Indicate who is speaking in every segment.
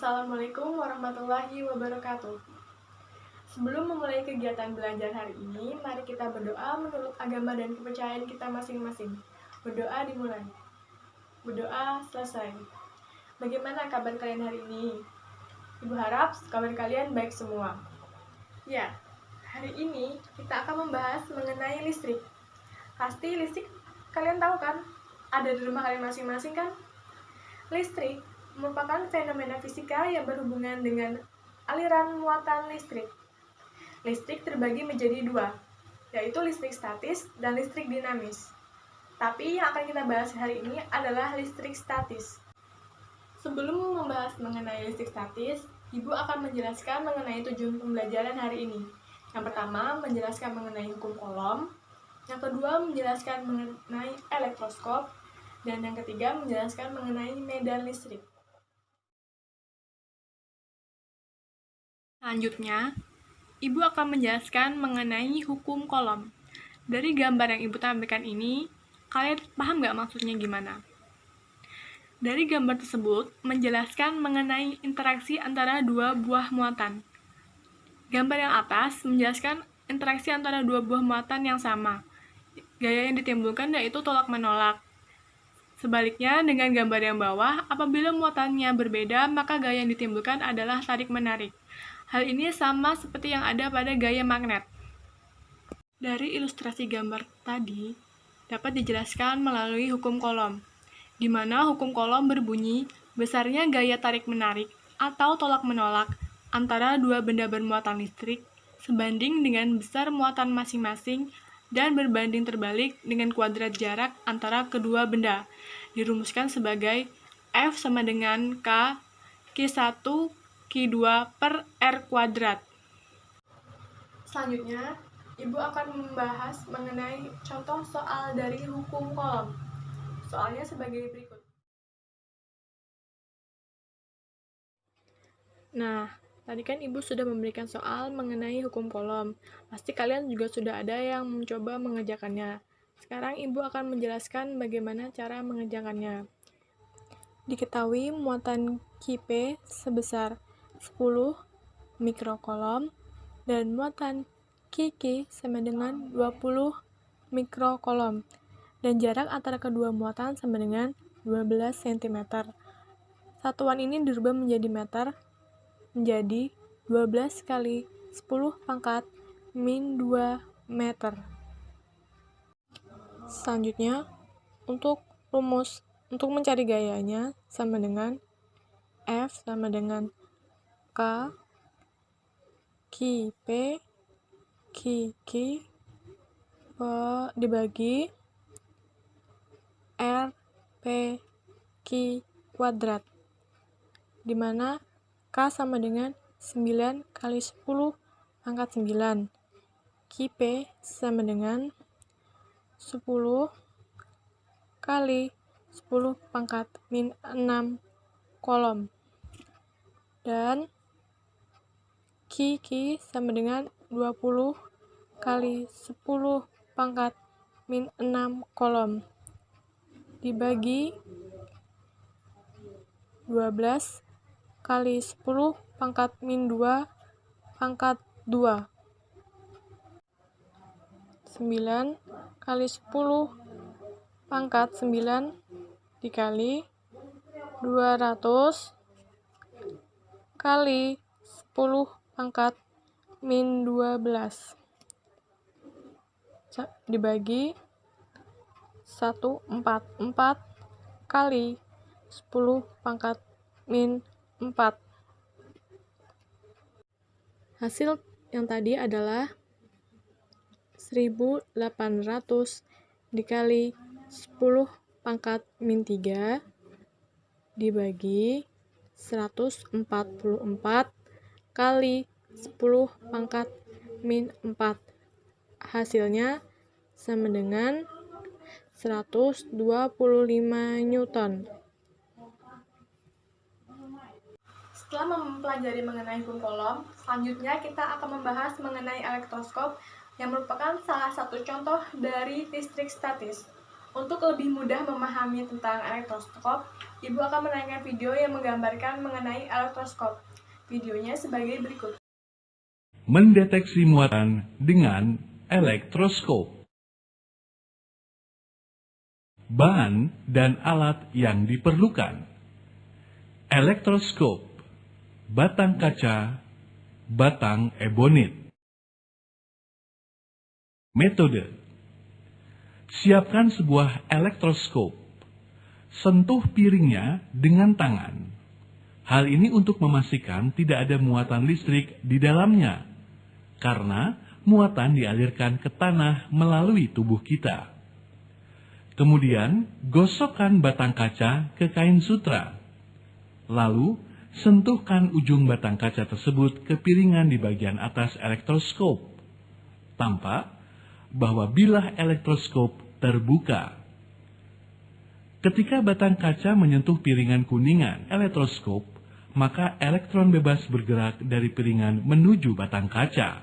Speaker 1: Assalamualaikum warahmatullahi wabarakatuh. Sebelum memulai kegiatan belajar hari ini, mari kita berdoa menurut agama dan kepercayaan kita masing-masing. Berdoa dimulai. Berdoa selesai. Bagaimana kabar kalian hari ini? Ibu harap kabar kalian baik semua. Ya, hari ini kita akan membahas mengenai listrik. Pasti listrik kalian tahu kan? Ada di rumah kalian masing-masing kan? Listrik merupakan fenomena fisika yang berhubungan dengan aliran muatan listrik. Listrik terbagi menjadi dua, yaitu listrik statis dan listrik dinamis. Tapi yang akan kita bahas hari ini adalah listrik statis. Sebelum membahas mengenai listrik statis, Ibu akan menjelaskan mengenai tujuan pembelajaran hari ini. Yang pertama, menjelaskan mengenai hukum Coulomb. Yang kedua, menjelaskan mengenai elektroskop. Dan yang ketiga, menjelaskan mengenai medan listrik. Selanjutnya, Ibu akan menjelaskan mengenai hukum Coulomb. Dari gambar yang Ibu tampilkan ini, kalian paham nggak maksudnya gimana? Dari gambar tersebut, menjelaskan mengenai interaksi antara dua buah muatan. Gambar yang atas menjelaskan interaksi antara dua buah muatan yang sama. Gaya yang ditimbulkan yaitu tolak-menolak. Sebaliknya, dengan gambar yang bawah, apabila muatannya berbeda, maka gaya yang ditimbulkan adalah tarik-menarik. Hal ini sama seperti yang ada pada gaya magnet. Dari ilustrasi gambar tadi, dapat dijelaskan melalui hukum Coulomb, di mana hukum Coulomb berbunyi besarnya gaya tarik-menarik atau tolak-menolak antara dua benda bermuatan listrik sebanding dengan besar muatan masing-masing dan berbanding terbalik dengan kuadrat jarak antara kedua benda, dirumuskan sebagai F sama dengan K Q1 Q2 per R kuadrat. Selanjutnya, Ibu akan membahas mengenai contoh soal dari hukum Coulomb. Soalnya sebagai berikut. Nah, tadi kan Ibu sudah memberikan soal mengenai hukum Coulomb. Pasti kalian juga sudah ada yang mencoba mengerjakannya. Sekarang Ibu akan menjelaskan bagaimana cara mengerjakannya. Diketahui muatan Qp sebesar 10 mikrocoulomb dan muatan Qk sama dengan 20 mikrocoulomb dan jarak antara kedua muatan sama dengan 12 cm. Satuan ini dirubah menjadi meter menjadi 12 kali 10 pangkat min 2 meter. Selanjutnya, untuk rumus untuk mencari gayanya sama dengan F sama dengan K Qp Qk dibagi R P Q kuadrat, di mana K sama dengan 9 kali 10 pangkat 9, Qp sama dengan 10 kali 10 pangkat min 6 coulomb, dan Qk sama dengan 20 kali 10 pangkat min 6 coulomb dibagi 12 kali 10 pangkat min 2 pangkat 2. 9 kali 10 pangkat 9 dikali 200 kali 10 pangkat min 12 dibagi 144 kali 10 pangkat min 4. Hasil yang tadi adalah 1800 dikali 10 pangkat min 3 dibagi 144 kali 10 pangkat min 4. Hasilnya sama dengan 125 Newton. Setelah mempelajari mengenai hukum Coulomb, selanjutnya kita akan membahas mengenai elektroskop yang merupakan salah satu contoh dari listrik statis. Untuk lebih mudah memahami tentang elektroskop, Ibu akan menayangkan video yang menggambarkan mengenai elektroskop. Videonya sebagai berikut.
Speaker 2: Mendeteksi muatan dengan elektroskop. Bahan dan alat yang diperlukan. Elektroskop, batang kaca, batang ebonit. Metode: siapkan sebuah elektroskop. Sentuh piringnya dengan tangan. Hal ini untuk memastikan tidak ada muatan listrik di dalamnya, karena muatan dialirkan ke tanah melalui tubuh kita. Kemudian, gosokkan batang kaca ke kain sutra. Lalu, sentuhkan ujung batang kaca tersebut ke piringan di bagian atas elektroskop. Tampak bahwa bilah elektroskop terbuka. Ketika batang kaca menyentuh piringan kuningan elektroskop, maka elektron bebas bergerak dari piringan menuju batang kaca.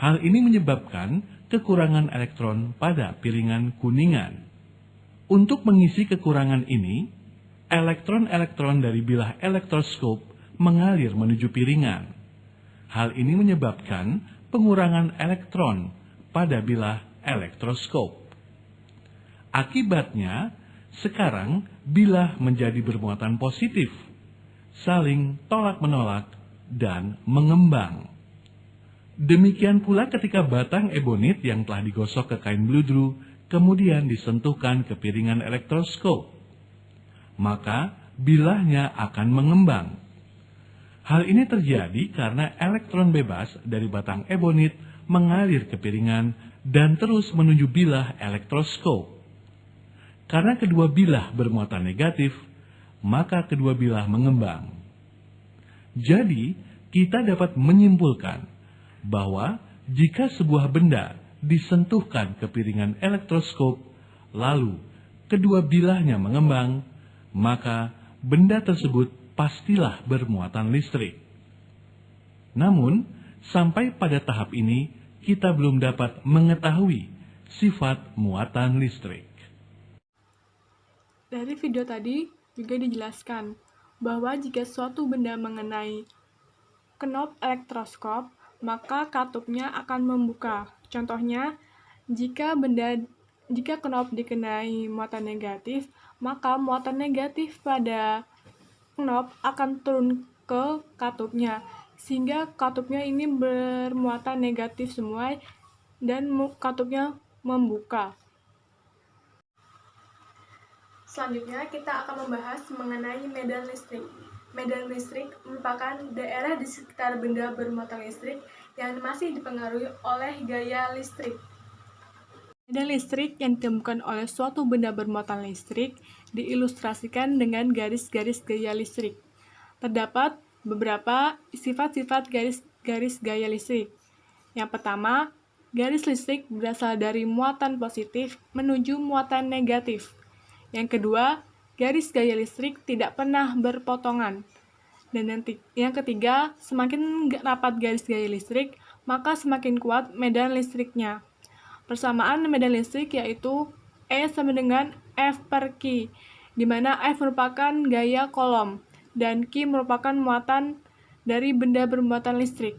Speaker 2: Hal ini menyebabkan kekurangan elektron pada piringan kuningan. Untuk mengisi kekurangan ini, elektron-elektron dari bilah elektroskop mengalir menuju piringan. Hal ini menyebabkan pengurangan elektron pada bilah elektroskop. Akibatnya, sekarang bilah menjadi bermuatan positif, saling tolak-menolak, dan mengembang. Demikian pula ketika batang ebonit yang telah digosok ke kain bludru kemudian disentuhkan ke piringan elektroskop, maka bilahnya akan mengembang. Hal ini terjadi karena elektron bebas dari batang ebonit mengalir ke piringan dan terus menuju bilah elektroskop. Karena kedua bilah bermuatan negatif, maka kedua bilah mengembang. Jadi, kita dapat menyimpulkan bahwa jika sebuah benda disentuhkan ke piringan elektroskop, lalu kedua bilahnya mengembang, maka benda tersebut pastilah bermuatan listrik. Namun, sampai pada tahap ini, kita belum dapat mengetahui sifat muatan listrik.
Speaker 1: Dari video tadi juga dijelaskan bahwa jika suatu benda mengenai knop elektroskop, maka katupnya akan membuka. Contohnya, jika knop dikenai muatan negatif, maka muatan negatif pada knop akan turun ke katupnya, sehingga katupnya ini bermuatan negatif semua dan katupnya membuka. Selanjutnya, kita akan membahas mengenai medan listrik. Medan listrik merupakan daerah di sekitar benda bermuatan listrik yang masih dipengaruhi oleh gaya listrik. Medan listrik yang ditemukan oleh suatu benda bermuatan listrik diilustrasikan dengan garis-garis gaya listrik. Terdapat beberapa sifat-sifat garis gaya listrik. Yang pertama, garis listrik berasal dari muatan positif menuju muatan negatif. Yang kedua, garis gaya listrik tidak pernah berpotongan. Dan yang ketiga, semakin rapat garis gaya listrik, maka semakin kuat medan listriknya. Persamaan medan listrik yaitu E sama dengan F per Q, di mana F merupakan gaya kolom, dan Q merupakan muatan dari benda bermuatan listrik.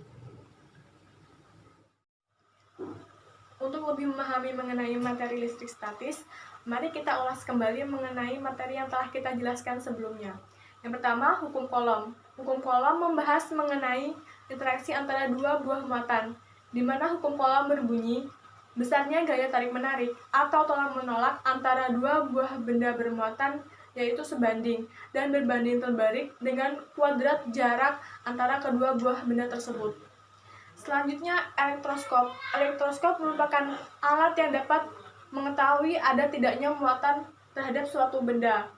Speaker 1: Untuk lebih memahami mengenai materi listrik statis, mari kita ulas kembali mengenai materi yang telah kita jelaskan sebelumnya. Yang pertama, hukum Coulomb. Hukum Coulomb membahas mengenai interaksi antara dua buah muatan, di mana hukum Coulomb berbunyi, besarnya gaya tarik-menarik atau tolak-menolak antara dua buah benda bermuatan yaitu sebanding dan berbanding terbalik dengan kuadrat jarak antara kedua buah benda tersebut. Selanjutnya, elektroskop. Elektroskop merupakan alat yang dapat mengetahui ada tidaknya muatan terhadap suatu benda.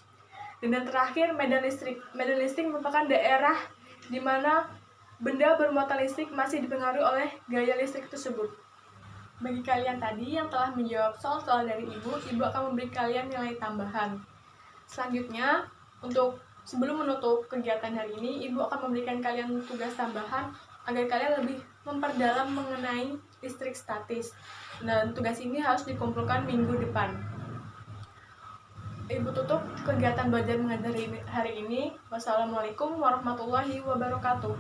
Speaker 1: Dan yang terakhir, medan listrik. Medan listrik merupakan daerah di mana benda bermuatan listrik masih dipengaruhi oleh gaya listrik tersebut. Bagi kalian tadi yang telah menjawab soal-soal dari Ibu akan memberi kalian nilai tambahan. Selanjutnya, sebelum menutup kegiatan hari ini, Ibu akan memberikan kalian tugas tambahan agar kalian lebih memperdalam mengenai listrik statis. Dan tugas ini harus dikumpulkan minggu depan. Ibu tutup kegiatan belajar mengajar hari ini. Wassalamualaikum warahmatullahi wabarakatuh.